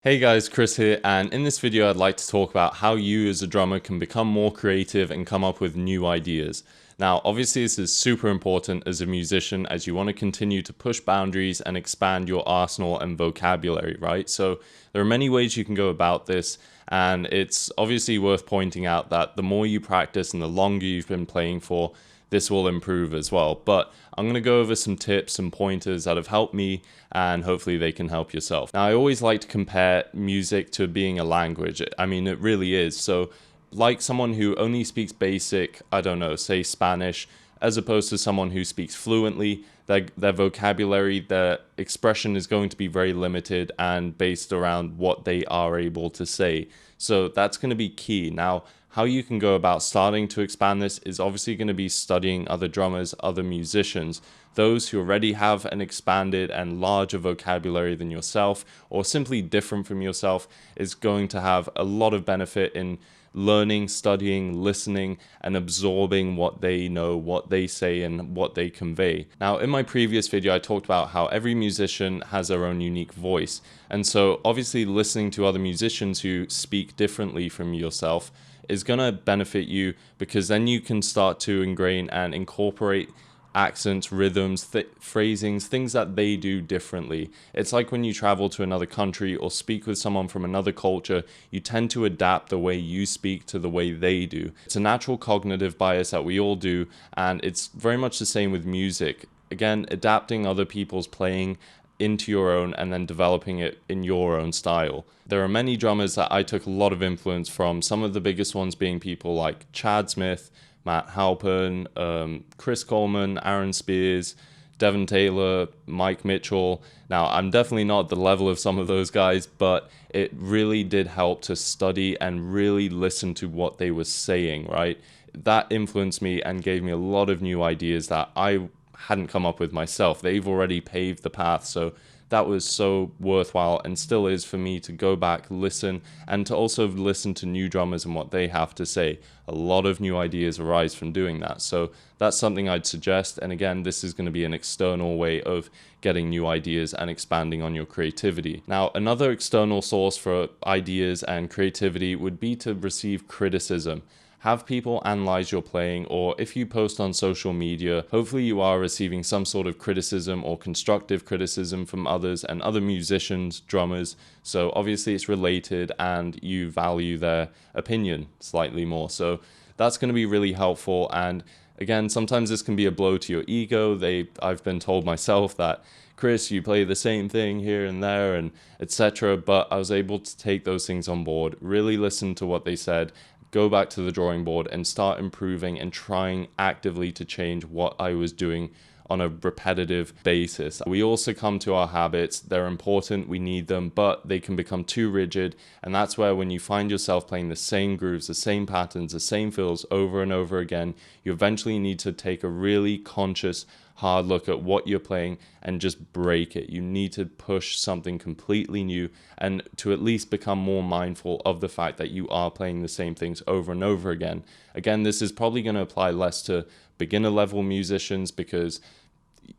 Hey guys, Chris here, and in this video I'd like to talk about how you as a drummer can become more creative and come up with new ideas. Now obviously this is super important as a musician as you want to continue to push boundaries and expand your arsenal and vocabulary, right? So there are many ways you can go about this, and it's obviously worth pointing out that the more you practice and the longer you've been playing for, this will improve as well. But I'm going to go over some tips and pointers that have helped me, and hopefully they can help yourself. Now, I always like to compare music to being a language. I mean, it really is. So, like someone who only speaks basic, I don't know, say Spanish, as opposed to someone who speaks fluently, their vocabulary, their expression is going to be very limited and based around what they are able to say. So that's going to be key. Now, how you can go about starting to expand this is obviously going to be studying other drummers, other musicians, those who already have an expanded and larger vocabulary than yourself, or simply different from yourself, is going to have a lot of benefit in learning, studying, listening, and absorbing what they know, what they say, and what they convey. Now, in my previous video, I talked about how every musician has their own unique voice. And so obviously listening to other musicians who speak differently from yourself is going to benefit you, because then you can start to ingrain and incorporate accents, rhythms, phrasings, things that they do differently. It's like when you travel to another country or speak with someone from another culture, you tend to adapt the way you speak to the way they do. It's a natural cognitive bias that we all do, and it's very much the same with music. Again, adapting other people's playing into your own and then developing it in your own style. There are many drummers that I took a lot of influence from, some of the biggest ones being people like Chad Smith, Matt Halpern, Chris Coleman, Aaron Spears, Devon Taylor, Mike Mitchell. Now, I'm definitely not at the level of some of those guys, but it really did help to study and really listen to what they were saying, right? That influenced me and gave me a lot of new ideas that I hadn't come up with myself. They've already paved the path, so that was so worthwhile and still is for me to go back, listen, and to also listen to new drummers and what they have to say. A lot of new ideas arise from doing that. So that's something I'd suggest. And again, this is going to be an external way of getting new ideas and expanding on your creativity. Now, another external source for ideas and creativity would be to receive criticism. Have people analyze your playing, or if you post on social media, hopefully you are receiving some sort of criticism or constructive criticism from others and other musicians, drummers. So obviously it's related and you value their opinion slightly more. So that's going to be really helpful. And again, sometimes this can be a blow to your ego. I've been told myself that, Chris, you play the same thing here and there and etc. But I was able to take those things on board, really listen to what they said, go back to the drawing board and start improving and trying actively to change what I was doing on a repetitive basis. We all succumb to our habits. They're important, we need them, but they can become too rigid. And that's where when you find yourself playing the same grooves, the same patterns, the same fills over and over again, you eventually need to take a really conscious, hard look at what you're playing and just break it. You need to push something completely new and to at least become more mindful of the fact that you are playing the same things over and over again. Again, this is probably going to apply less to beginner level musicians because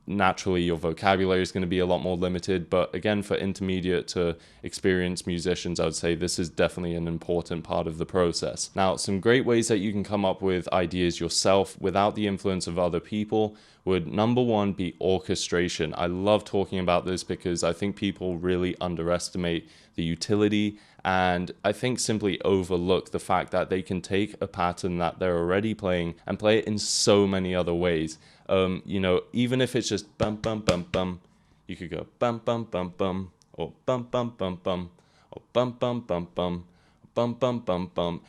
naturally your vocabulary is going to be a lot more limited, but again, for intermediate to experienced musicians, I would say this is definitely an important part of the process. Now, some great ways that you can come up with ideas yourself without the influence of other people would, number one, be orchestration. I love talking about this because I think people really underestimate the utility, and I think simply overlook the fact that they can take a pattern that they're already playing and play it in so many other ways. Even if it's just bum bum bum bum, you could go bum bum bum bum, or bum bum bum bum, or bum bum bum bum, bum bum bum bum.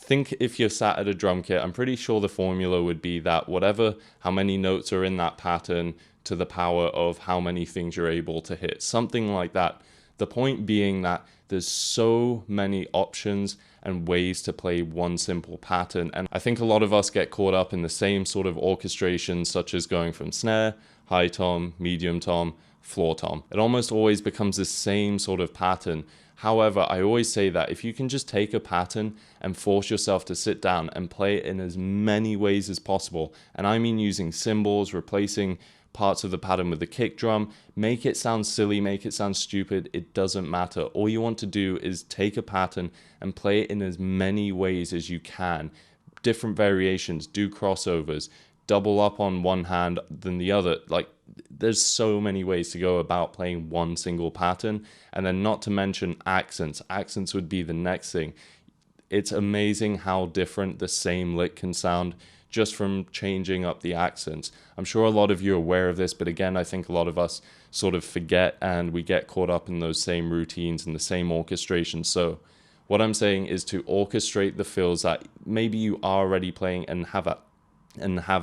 Think if you're sat at a drum kit, I'm pretty sure the formula would be that how many notes are in that pattern to the power of how many things you're able to hit, something like that. The point being that there's so many options and ways to play one simple pattern. And I think a lot of us get caught up in the same sort of orchestration, such as going from snare, high tom, medium tom, floor tom. It almost always becomes the same sort of pattern. However, I always say that if you can just take a pattern and force yourself to sit down and play it in as many ways as possible, and I mean using cymbals, replacing parts of the pattern with the kick drum. Make it sound silly, make it sound stupid, it doesn't matter. All you want to do is take a pattern and play it in as many ways as you can. Different variations, do crossovers, double up on one hand than the other. Like, there's so many ways to go about playing one single pattern. And then not to mention accents. Accents would be the next thing. It's amazing how different the same lick can sound just from changing up the accents. I'm sure a lot of you are aware of this, but again, I think a lot of us sort of forget and we get caught up in those same routines and the same orchestration. So what I'm saying is to orchestrate the fills that maybe you are already playing and have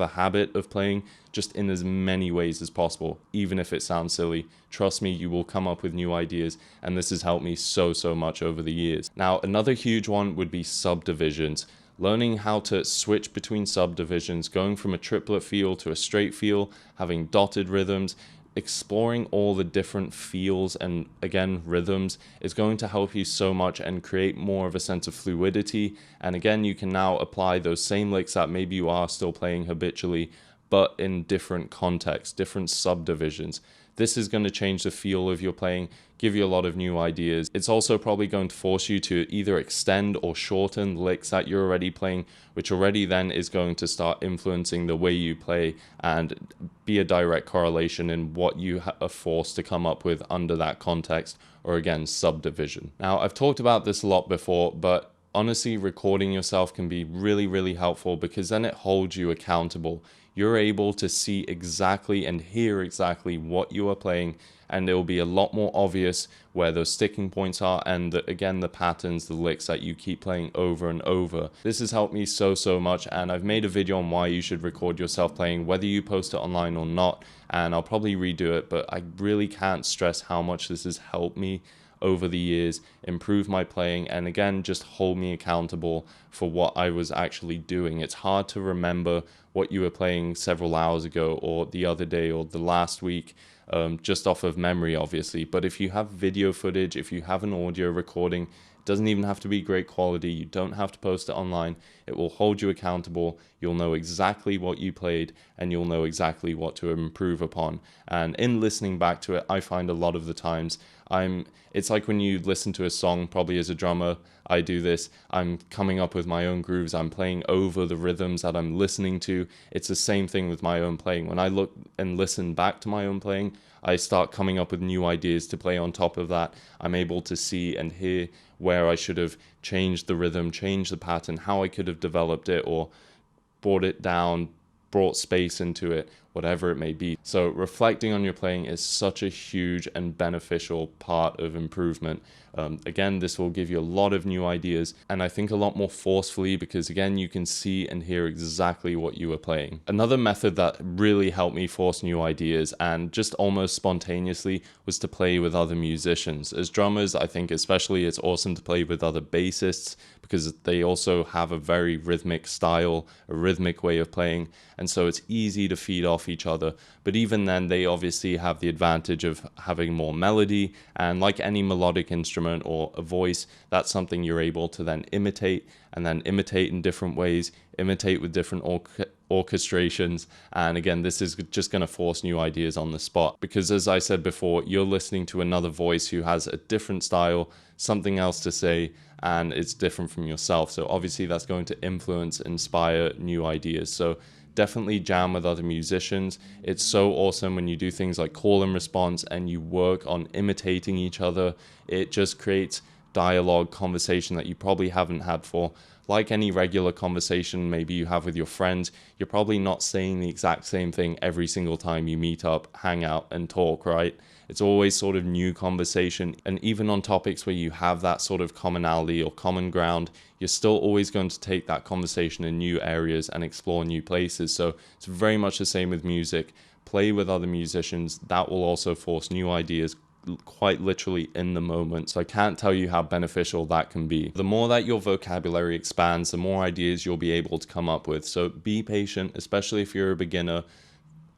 a habit of playing just in as many ways as possible, even if it sounds silly. Trust me, you will come up with new ideas, and this has helped me so much over the years. Now, another huge one would be subdivisions. Learning how to switch between subdivisions, going from a triplet feel to a straight feel, having dotted rhythms, exploring all the different feels and again rhythms is going to help you so much and create more of a sense of fluidity. And again, you can now apply those same licks that maybe you are still playing habitually, but in different contexts, different subdivisions. This is going to change the feel of your playing, give you a lot of new ideas. It's also probably going to force you to either extend or shorten licks that you're already playing, which already then is going to start influencing the way you play and be a direct correlation in what you are forced to come up with under that context, or again, subdivision. Now, I've talked about this a lot before, but honestly, recording yourself can be really helpful because then it holds you accountable. You're able to see exactly and hear exactly what you are playing, and it will be a lot more obvious where those sticking points are and again the patterns, the licks that you keep playing over and over. This has helped me so much, and I've made a video on why you should record yourself playing, whether you post it online or not, and I'll probably redo it, but I really can't stress how much this has helped me over the years, improve my playing, and again just hold me accountable for what I was actually doing. It's hard to remember what you were playing several hours ago or the other day or the last week, just off of memory obviously, but if you have video footage, if you have an audio recording, it doesn't even have to be great quality, you don't have to post it online, it will hold you accountable. You'll know exactly what you played and you'll know exactly what to improve upon. And in listening back to it, I find a lot of the times it's like when you listen to a song, probably as a drummer, I do this, I'm coming up with my own grooves, I'm playing over the rhythms that I'm listening to. It's the same thing with my own playing. When I look and listen back to my own playing, I start coming up with new ideas to play on top of that. I'm able to see and hear where I should have changed the rhythm, changed the pattern, how I could have developed it or brought it down, brought space into it, whatever it may be. So reflecting on your playing is such a huge and beneficial part of improvement. Again, this will give you a lot of new ideas, and I think a lot more forcefully, because again, you can see and hear exactly what you are playing. Another method that really helped me force new ideas and just almost spontaneously was to play with other musicians. As drummers, I think especially it's awesome to play with other bassists because they also have a very rhythmic style, a rhythmic way of playing, and so it's easy to feed off each other. But even then, they obviously have the advantage of having more melody, and like any melodic instrument or a voice, that's something you're able to then imitate, and then imitate in different ways, imitate with different orchestrations. And again, this is just going to force new ideas on the spot, because as I said before, you're listening to another voice who has a different style, something else to say, and it's different from yourself. So obviously that's going to influence, inspire new ideas. So definitely jam with other musicians. It's so awesome when you do things like call and response and you work on imitating each other. It just creates dialogue, conversation that you probably haven't had before. Like any regular conversation maybe you have with your friends, you're probably not saying the exact same thing every single time you meet up, hang out, and talk, right? It's always sort of new conversation, and even on topics where you have that sort of commonality or common ground, you're still always going to take that conversation in new areas and explore new places. So it's very much the same with music. Play with other musicians. That will also force new ideas quite literally in the moment. So I can't tell you how beneficial that can be. The more that your vocabulary expands, the more ideas you'll be able to come up with. So be patient, especially if you're a beginner.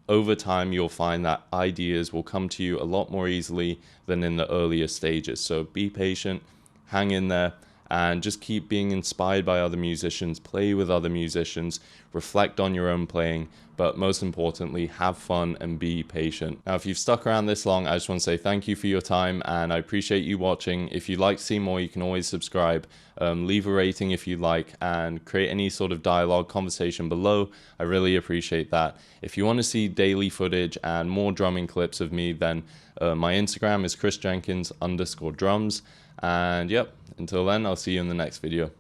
Over time, you'll find that ideas will come to you a lot more easily than in the earlier stages. So be patient, hang in there, and just keep being inspired by other musicians, play with other musicians, reflect on your own playing, but most importantly, have fun and be patient. Now, if you've stuck around this long, I just want to say thank you for your time, and I appreciate you watching. If you'd like to see more, you can always subscribe, leave a rating if you like, and create any sort of dialogue, conversation below. I really appreciate that. If you want to see daily footage and more drumming clips of me, then my Instagram is chrisjenkinsdrums. And yep, until then, I'll see you in the next video.